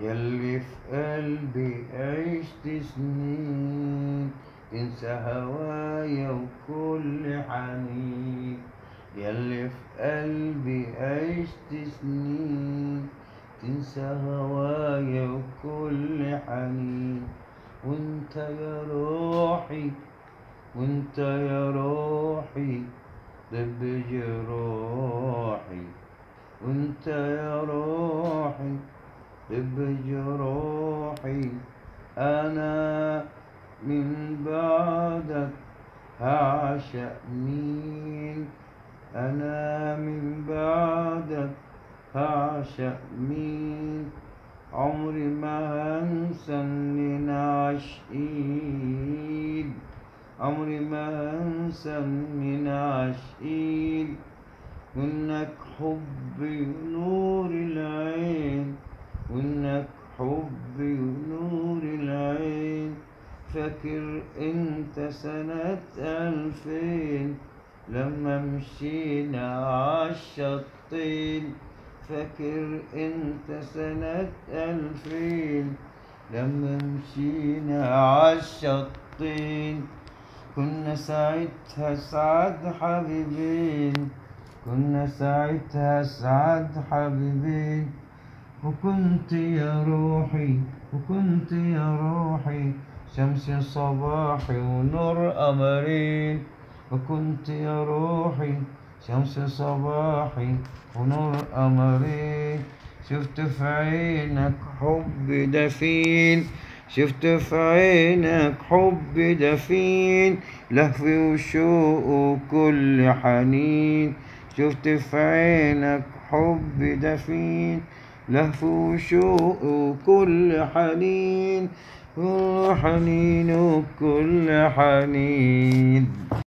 يلي في قلبي عشت سنين تنسى هوايا وكل حنين. يلي في قلبي عشت سنين تنسى هوايا وكل حنين. وانت يا روحي وانت يا روحي طب جروحي. وانت يا روحي طب جروحي. انا من بعدك هعشق مين؟ انا من بعدك هعشق مين؟ عمري ما هنسى اننا عاشقين. عمري ما هنسى اننا عاشقين. وانك حبي ونور العين. وانك حبي ونور العين. فاكر انت سنة 2000 لما مشينا عالشطين. فاكر انت سنة 2000 لما مشينا عالشطين. كنا ساعتها سعد حبيبين. كنا ساعتها سعد حبيبين. وكنت يا روحي وكنت يا روحي شمس صباحي ونور قمرين. وكنت يا روحي شمس صباحي ونور قمرين. شفت في عينك حب دفين. شفت في عينك حب دفين لهفي وشوق وكل حنين. شفت في عينك حب دفين لهفي وشوق وكل حنين. كل حنين وكل حنين.